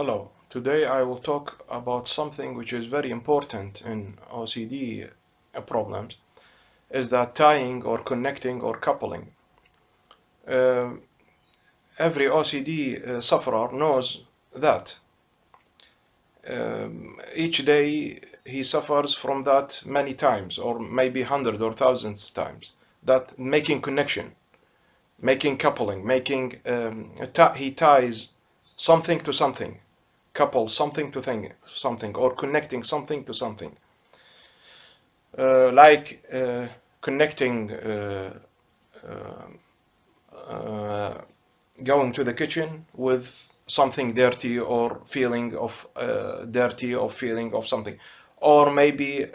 Hello, today I will talk about something which is very important in OCD problems, is that tying or connecting or coupling. Uh, every OCD sufferer knows that. Each day he suffers from that many times, or maybe hundreds or thousands times, that making connection, making coupling, he ties something to something, couple something to something, or connecting something to something, like connecting, going to the kitchen with something dirty, or feeling of dirty, or feeling of something, or maybe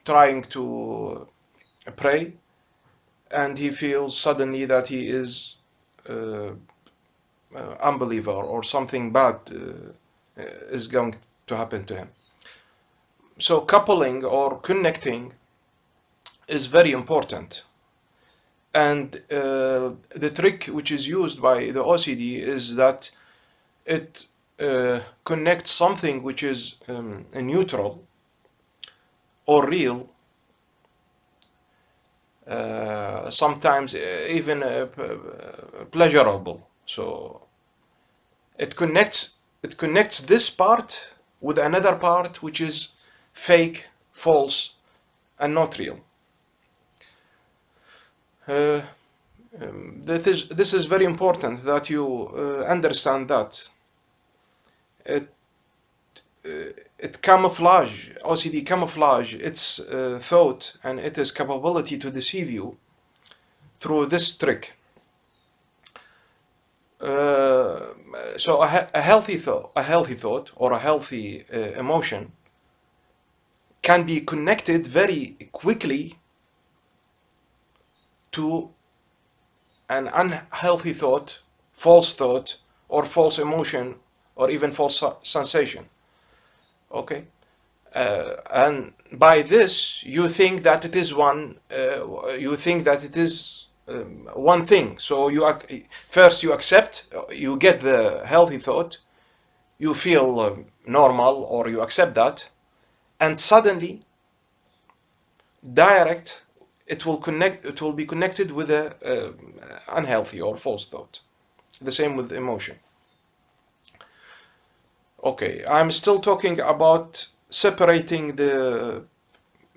trying to pray, and he feels suddenly that he is uh, unbeliever, or something bad is going to happen to him. So coupling or connecting is very important. And the trick which is used by the OCD is that it connects something which is neutral or real, sometimes even pleasurable. So it connects this part with another part which is fake, false, and not real. Uh, this is very important that you understand that it OCD camouflage its thought and its capability to deceive you through this trick. So a healthy thought or a healthy emotion can be connected very quickly to an unhealthy thought, or false emotion, or even false sensation. Okay, and by this you think that it is one thing. So first you accept, you get the healthy thought, you feel normal, or you accept that, and suddenly direct it will be connected with a unhealthy or false thought. The same with emotion. Okay, I'm still talking about separating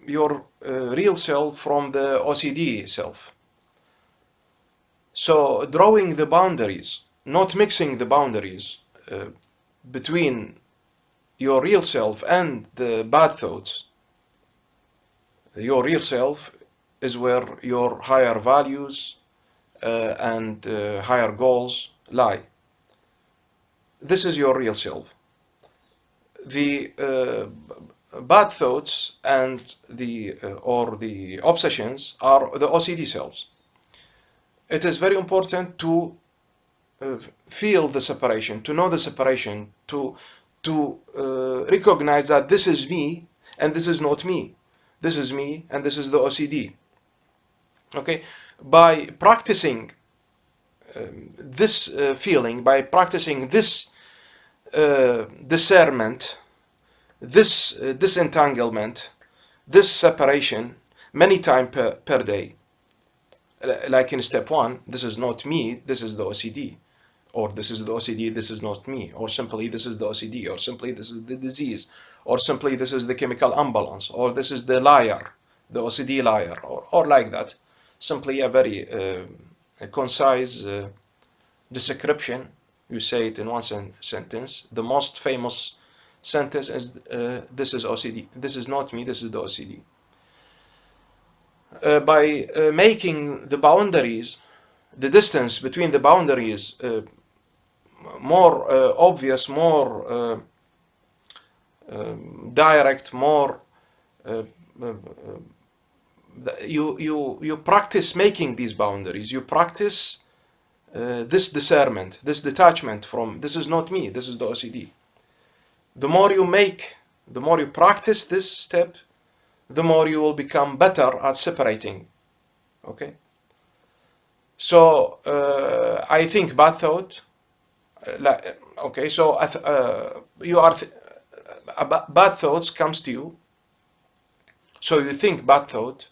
your real self from the OCD self. So drawing the boundaries, not mixing the boundaries between your real self and the bad thoughts. Your real self is where your higher values and higher goals lie. This is your real self. The bad thoughts and the obsessions are the OCD selves. It is very important to feel the separation, to know the separation, to recognize that this is me and this is not me. This is me and this is the OCD. Okay, by practicing this feeling, by practicing this discernment, this disentanglement, this separation many times per day. Like in step one, this is not me, this is the OCD. Or this is the OCD, this is not me. Or simply this is the OCD. Or simply this is the disease. Or simply this is the chemical imbalance. Or this is the liar, the OCD liar. Or like that. Simply a very concise description. You say it in one sentence. The most famous sentence is this is OCD. This is not me, this is the OCD. By making the boundaries, the distance between the boundaries more obvious, more direct, more you practice making these boundaries. You practice this discernment, this detachment from this is not me, this is the OCD. The more you practice this step, the more you will become better at separating. Okay. So I think bad thought, Okay, so you are bad thoughts comes to you, so you think bad thought.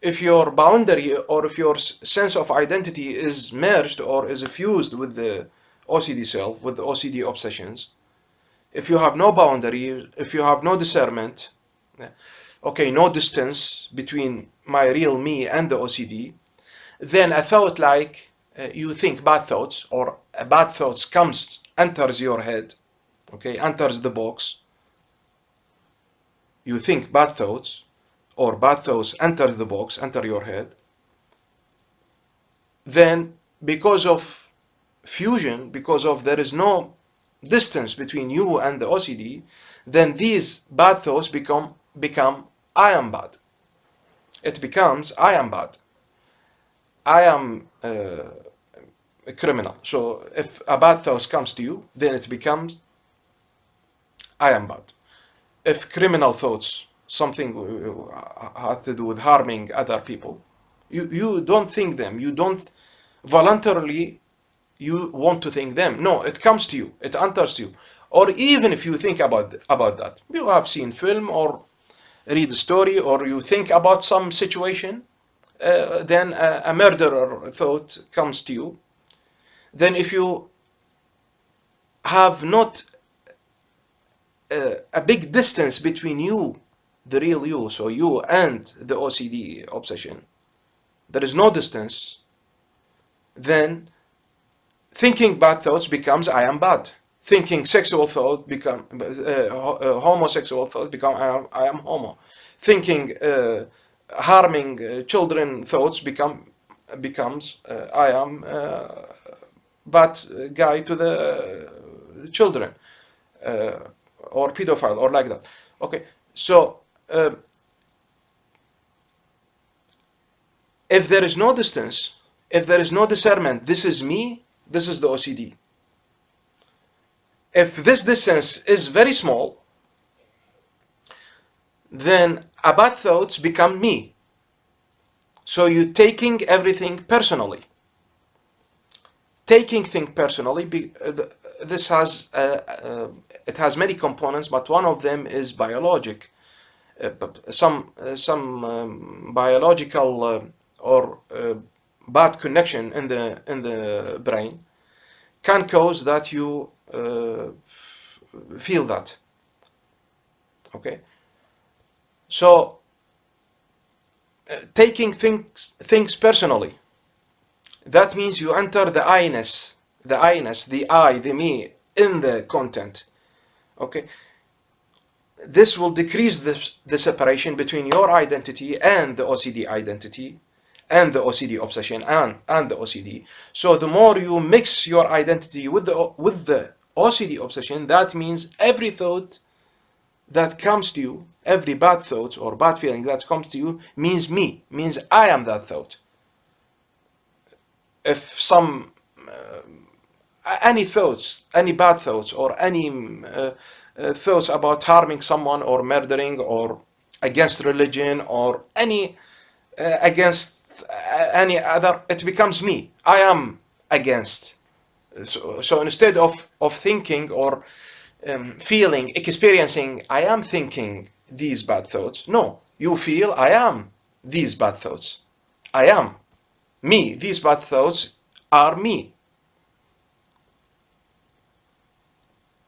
If your boundary or if your sense of identity is merged or is fused with the OCD self, with the OCD obsessions, if you have no boundary, if you have no discernment, okay, no distance between my real me and the OCD, then a thought like you think bad thoughts, or a bad thoughts comes, enters your head, okay, enters the box. You think bad thoughts, or bad thoughts enters the box, enter your head. Then because of fusion, because of there is no distance between you and the OCD, then these bad thoughts become I am bad. It becomes I am bad. I am a criminal. So if a bad thought comes to you, then it becomes I am bad. If criminal thoughts, something has to do with harming other people, you don't think them. You don't voluntarily you want to think them. No, it comes to you. It enters you. Or even if you think about that, you have seen film or read a story, or you think about some situation, then a murderer thought comes to you. Then if you have not a big distance between you, the real you, so you and the OCD obsession, there is no distance, then thinking bad thoughts becomes I am bad. Thinking sexual thought become homosexual thought become I am homo. Thinking harming children thoughts becomes I am bad guy to the children, uh, or pedophile, or like that. Okay, so if there is no distance, if there is no discernment, this is me, this is the OCD. If this distance is very small, then a bad thoughts become me. So you're taking everything personally. Taking things personally, this has it has many components, but one of them is biologic. Some biological or bad connection in the brain can cause that you feel that. Okay, so taking things personally, that means you enter the I-ness, the I, the me in the content. Okay, this will decrease the separation between your identity and the OCD identity, and the OCD obsession, and the OCD. So the more you mix your identity with the OCD obsession, that means every thought that comes to you, every bad thought or bad feeling that comes to you, means me, means I am that thought. If some any thoughts, any bad thoughts, or any thoughts about harming someone or murdering or against religion or any against any other, it becomes me. I am against. So instead of thinking or feeling, experiencing, I am thinking these bad thoughts. No, you feel I am these bad thoughts. I am me. These bad thoughts are me.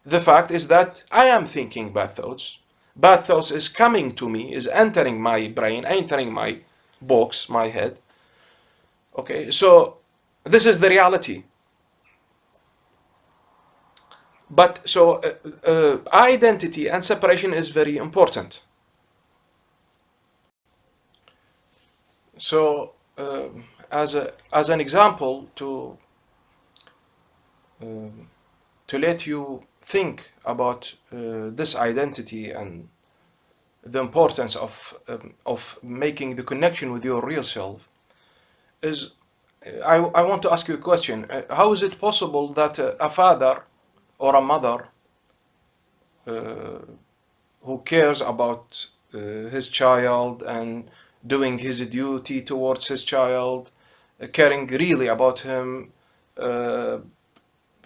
The fact is that I am thinking bad thoughts. Bad thoughts is coming to me, is entering my brain, entering my box, my head. Okay, so this is the reality. But so identity and separation is very important. So as an example to let you think about this identity and the importance of making the connection with your real self, is I want to ask you a question. How is it possible that a father or a mother uh, who cares about his child and doing his duty towards his child, caring really about him, uh,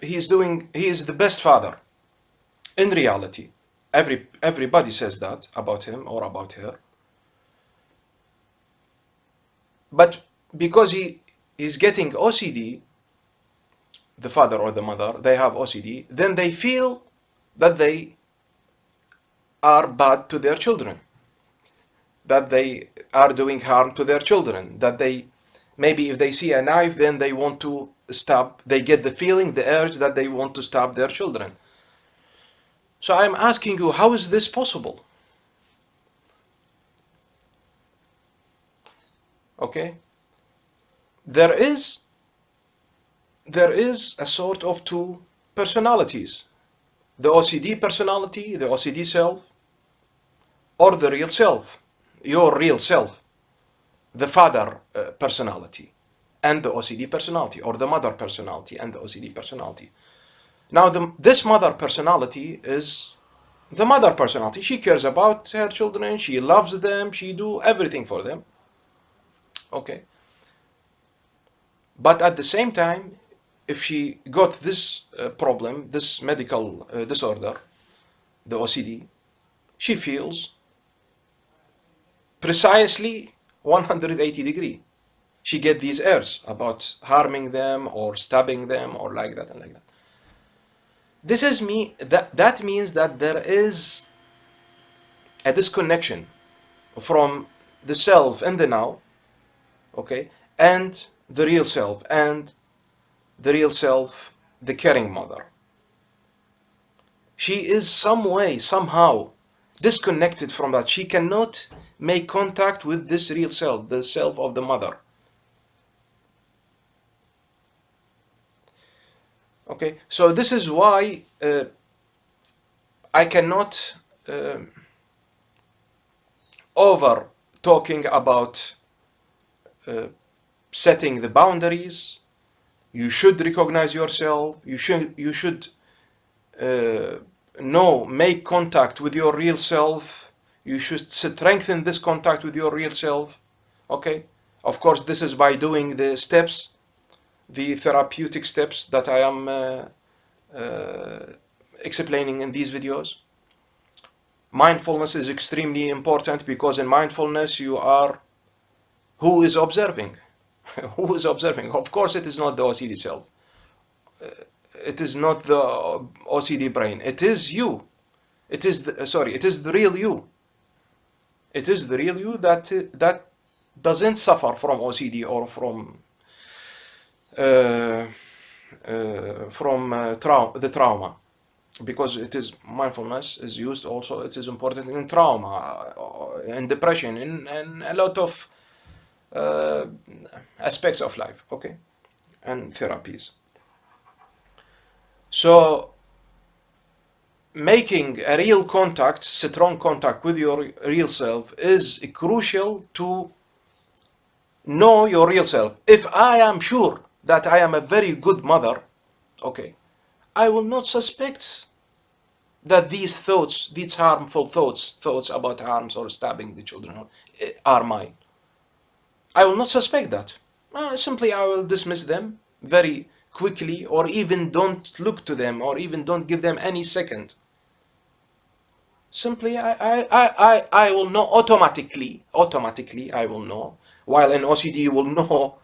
he is the best father. In reality, everybody says that about him or about her. But because he is getting OCD, the father or the mother, they have OCD, then they feel that they are bad to their children, that they are doing harm to their children, that they, maybe if they see a knife, then they want to stab, they get the feeling, the urge that they want to stab their children. So I'm asking you, how is this possible? Okay? There is a sort of two personalities. The OCD personality, the OCD self, or the real self, your real self, the father personality, and the OCD personality, or the mother personality and the OCD personality. Now, this mother personality is the mother personality. She cares about her children, she loves them, she do everything for them. Okay. But at the same time, if she got this problem, this medical disorder, the OCD, she feels precisely 180 degree. She get these urges about harming them or stabbing them or like that and like that. This is me. That means that there is a disconnection from the self in the now, okay, and the real self, and the real self, the caring mother. She is some way, somehow disconnected from that. She cannot make contact with this real self, the self of the mother. Okay, so this is why I cannot over talking about uh, setting the boundaries. You should recognize yourself. You should uh, know, make contact with your real self. You should strengthen this contact with your real self. Okay, of course, this is by doing the steps, the therapeutic steps that I am explaining in these videos. Mindfulness is extremely important because in mindfulness you are who is observing. Who is observing? Of course, it is not the OCD self. It is not the OCD brain. It is you. It is it is the real you. It is the real you that doesn't suffer from OCD or uh, the trauma, because it is mindfulness is used also. It is important in trauma, in depression, in a lot of uh, aspects of life. Okay, and therapies. So making a real contact, strong contact with your real self is crucial to know your real self. If I am sure that I am a very good mother, okay, I will not suspect that these thoughts, these harmful thoughts about harms or stabbing the children are mine. I will not suspect that. Simply I will dismiss them very quickly, or even don't look to them, or even don't give them any second. Simply I will know automatically I will know, while in OCD you will know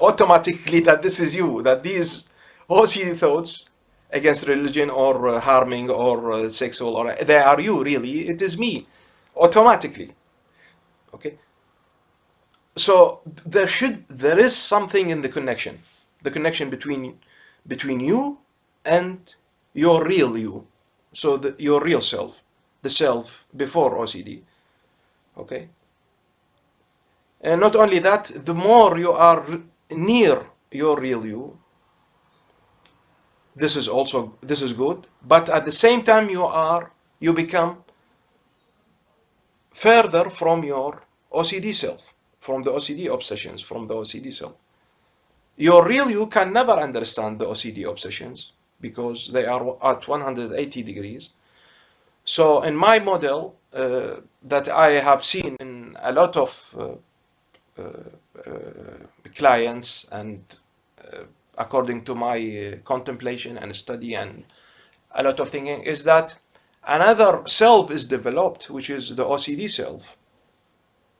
automatically that this is you, that these OCD thoughts against religion or harming or sexual, or they are you, really, it is me, automatically. Okay, so there is something in the connection between you and your real you, so your real self, the self before OCD. Okay, and not only that, the more you are near your real you, this is good, but at the same time you become further from your OCD self, from the OCD obsessions, from the OCD self. Your real you can never understand the OCD obsessions because they are at 180 degrees. So in my model that I have seen in a lot of clients and according to my contemplation and study and a lot of thinking, is that another self is developed, which is the OCD self,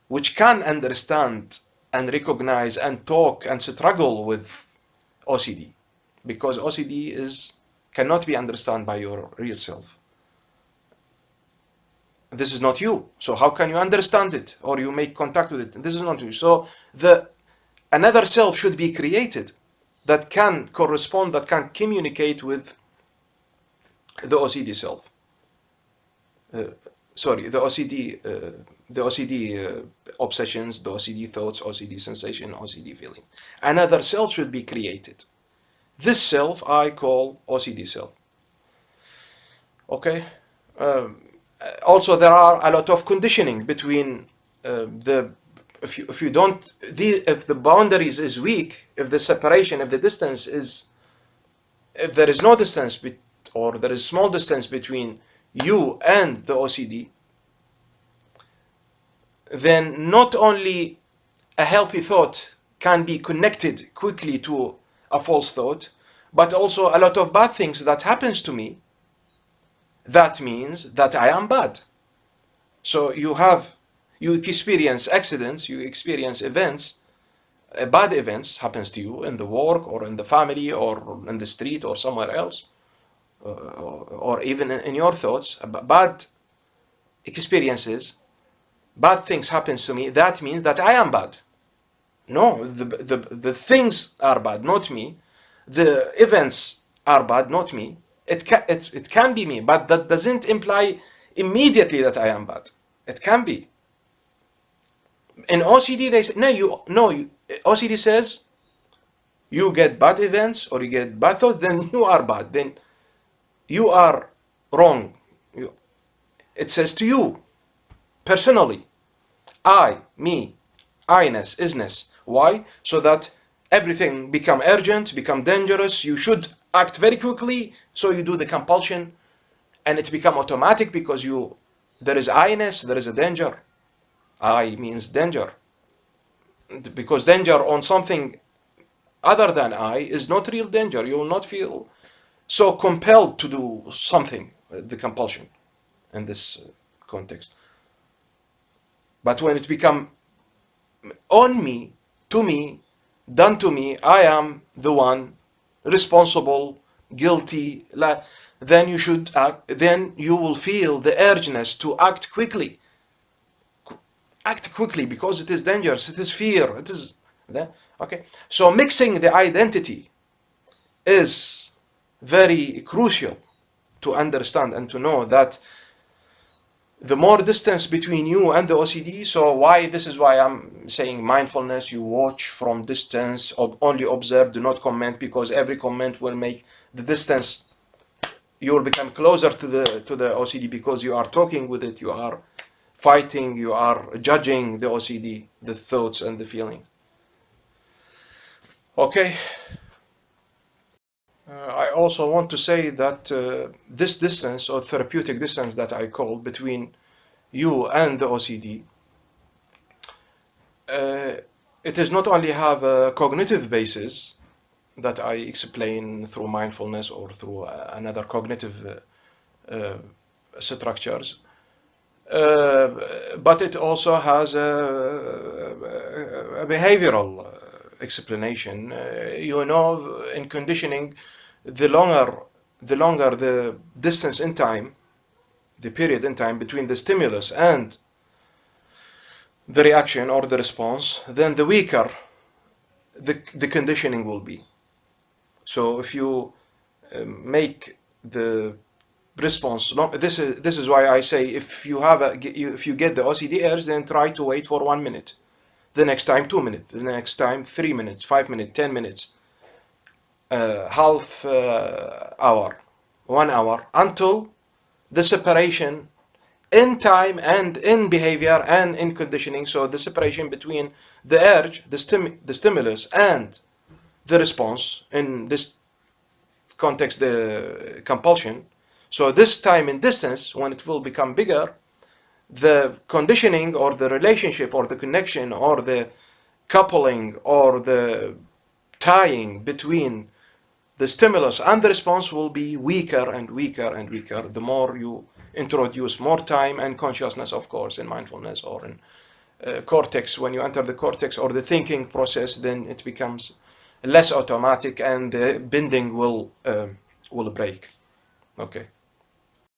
which can understand and recognize and talk and struggle with OCD, because OCD cannot be understood by your real self. This is not you, so how can you understand it or you make contact with it? This is not you. So the another self should be created that can correspond, that can communicate with the OCD self. Sorry, the OCD obsessions, the OCD thoughts, OCD sensation, OCD feeling. Another self should be created. This self I call OCD self. Okay. Um, Also, there are a lot of conditioning between the if you don't if the boundaries is weak, if the separation, if the distance is, if there is no distance or there is small distance between you and the OCD, then not only a healthy thought can be connected quickly to a false thought, but also a lot of bad things that happens to me, that means that I am bad. So you experience accidents, you experience events, bad events happens to you in the work or in the family or in the street or somewhere else, or even in your thoughts, bad experiences, bad things happens to me, that means that I am bad. No, the things are bad, not me. The events are bad, not me. It can be me, but that doesn't imply immediately that I am bad. It can be. In OCD, they say, OCD says you get bad events or you get bad thoughts, then you are bad. Then you are wrong. It says to you, personally, me, I-ness, isness. Why? So that everything become urgent, become dangerous. You should act very quickly. So you do the compulsion and it become automatic because there is I-ness, there is a danger. I means danger. Because danger on something other than I is not real danger. You will not feel so compelled to do something, the compulsion in this context. But when it become on me, to me, done to me, I am the one responsible, guilty, then you should act, then you will feel the urgeness to act quickly. Act quickly because it is dangerous, it is fear, it is, okay. So mixing the identity is very crucial to understand and to know that the more distance between you and the OCD, so this is why I'm saying mindfulness, you watch from distance, only observe, do not comment, because every comment will make the distance, you will become closer to the OCD because you are talking with it, you are fighting, you are judging the OCD, the thoughts and the feelings. Okay. I also want to say that this distance or therapeutic distance that I call between you and the OCD, it is not only have a cognitive basis that I explain through mindfulness or through another cognitive structures, but it also has a behavioral explanation. In conditioning, the longer the distance in time, the period in time between the stimulus and the reaction or the response, then the weaker the conditioning will be. So if you make the response long, this is why I say if you get the OCD urge, then try to wait for 1 minute, the next time 2 minutes, the next time 3 minutes, 5 minutes, 10 minutes, half hour, 1 hour, until the separation in time and in behavior and in conditioning. So the separation between the urge, the stimulus, and the response, in this context, the compulsion. So this time and distance, when it will become bigger, the conditioning or the relationship or the connection or the coupling or the tying between the stimulus and the response will be weaker and weaker and weaker the more you introduce more time and consciousness, of course, in mindfulness or in cortex. When you enter the cortex or the thinking process, then it becomes less automatic and the binding will break. Okay.